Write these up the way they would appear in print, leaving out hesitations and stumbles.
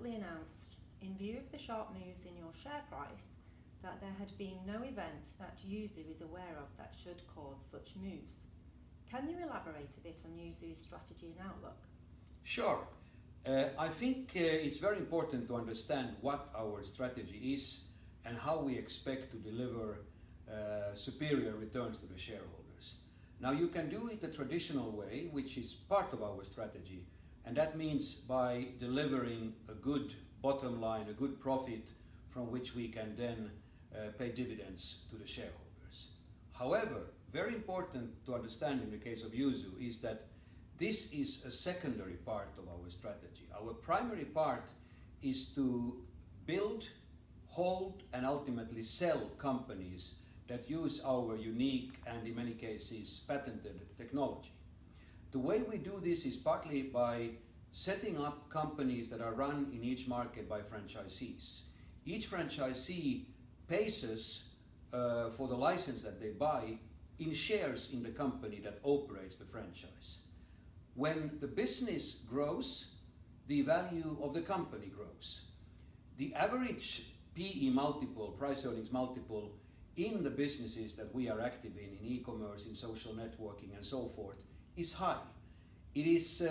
recently announced, in view of the sharp moves in your share price, that there had been no event that YuuZoo is aware of that should cause such moves. Can you elaborate a bit on YuuZoo's strategy and outlook? Sure. I think it's very important to understand what our strategy is and how we expect to deliver superior returns to the shareholders. Now, you can do it the traditional way, which is part of our strategy, and that means by delivering a good bottom line, a good profit from which we can then pay dividends to the shareholders. However, very important to understand in the case of YuuZoo is that this is a secondary part of our strategy. Our primary part is to build, hold, and ultimately sell companies that use our unique and in many cases patented technology. The way we do this is partly by setting up companies that are run in each market by franchisees. Each franchisee pays us for the license that they buy in shares in the company that operates the franchise. When the business grows, the value of the company grows. The average PE multiple, price earnings multiple, in the businesses that we are active in e-commerce, in social networking and so forth, is high. It is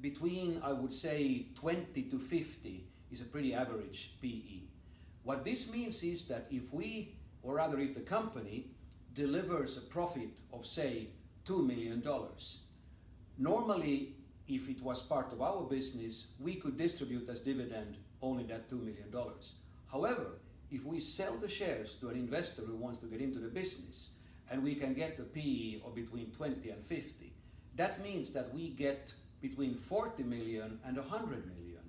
between, I would say, 20 to 50 is a pretty average PE. What this means is that if we, or rather if the company, delivers a profit of say $2 million, normally if it was part of our business, we could distribute as dividend only that $2 million. However, if we sell the shares to an investor who wants to get into the business and we can get a PE of between 20 and 50, that means that we get between 40 million and 100 million,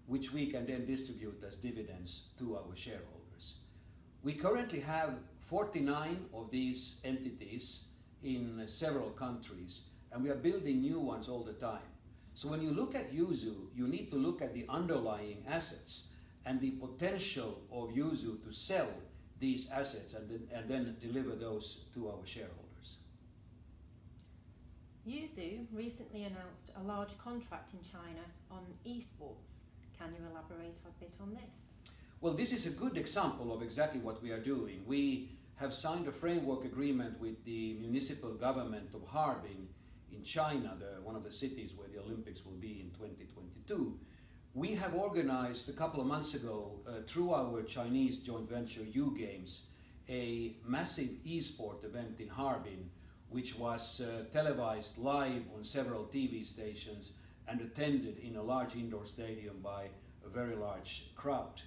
which we can then distribute as dividends to our shareholders. We currently have 49 of these entities in several countries, and we are building new ones all the time. So when you look at YuuZoo, you need to look at the underlying assets and the potential of YuuZoo to sell these assets and then deliver those to our shareholders. YuuZoo recently announced a large contract in China on esports. Can you elaborate a bit on this? Well, this is a good example of exactly what we are doing. We have signed a framework agreement with the municipal government of Harbin in China, one of the cities where the Olympics will be in 2022. We have organized a couple of months ago, through our Chinese joint venture YuuGames, a massive esport event in Harbin, which was televised live on several TV stations and attended in a large indoor stadium by a very large crowd.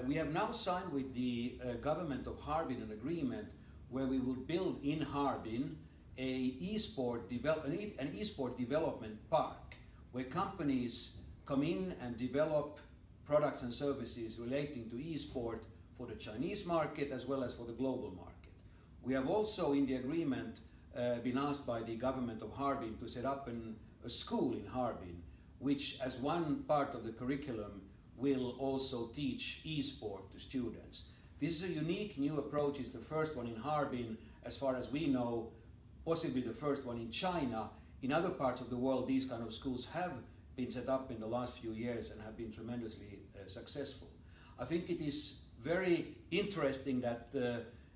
We have now signed with the government of Harbin an agreement where we will build in Harbin an esport development park where companies come in and develop products and services relating to esport for the Chinese market as well as for the global market. We have also in the agreement been asked by the government of Harbin to set up a school in Harbin, which as one part of the curriculum will also teach esport to students. This is a unique new approach. It's the first one in Harbin, as far as we know, possibly the first one in China. In other parts of the world, these kind of schools have been set up in the last few years and have been tremendously successful. I think it is very interesting that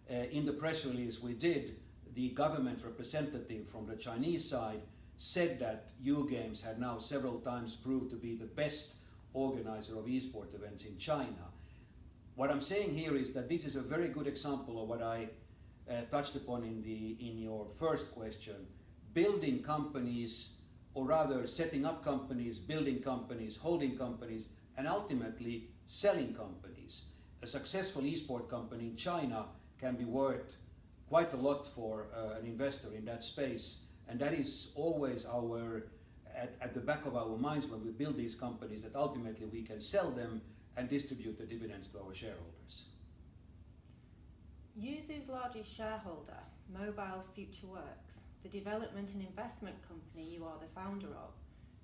in the press release we did, the government representative from the Chinese side said that YuuGames had now several times proved to be the best organizer of esport events in China. What I'm saying here is that this is a very good example of what I touched upon in your first question. Building companies, or rather setting up companies, building companies, holding companies, and ultimately selling companies. A successful esport company in China can be worth quite a lot for an investor in that space, and that is always at the back of our minds when we build these companies, that ultimately we can sell them and distribute the dividends to our shareholders. YuuZoo's largest shareholder, Mobile Future Works, the development and investment company you are the founder of,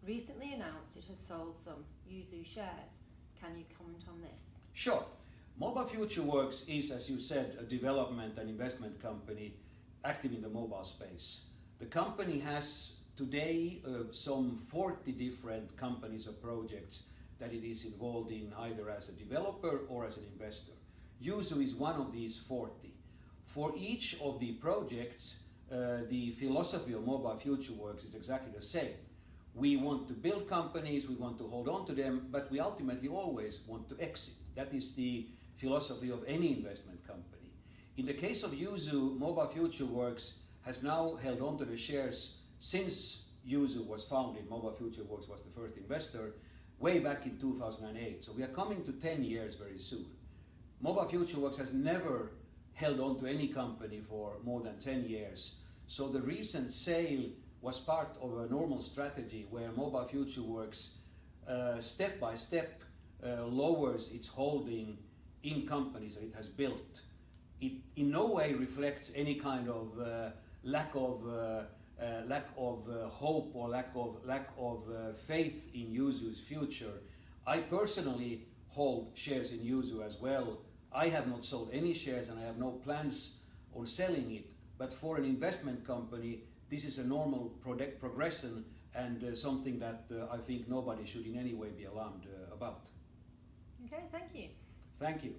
recently announced it has sold some YuuZoo shares. Can you comment on this? Sure. Mobile Future Works is, as you said, a development and investment company active in the mobile space. The company has today some 40 different companies or projects that it is involved in either as a developer or as an investor. YuuZoo is one of these 40. For each of the projects, the philosophy of Mobile Future Works is exactly the same. We want to build companies, we want to hold on to them, but we ultimately always want to exit. That is the philosophy of any investment company. In the case of YuuZoo, Mobile Future Works has now held on to the shares since YuuZoo was founded. Mobile Future Works was the first investor way back in 2008. So we are coming to 10 years very soon. Mobile Future Works has never held on to any company for more than 10 years. So the recent sale was part of a normal strategy where Mobile Future Works step by step lowers its holding in companies that it has built. It in no way reflects any kind of lack of hope or lack of faith in YuuZoo's future. I personally hold shares in YuuZoo as well. I have not sold any shares and I have no plans on selling it. But for an investment company, this is a normal progression and something that I think nobody should in any way be alarmed about. Okay, thank you. Thank you.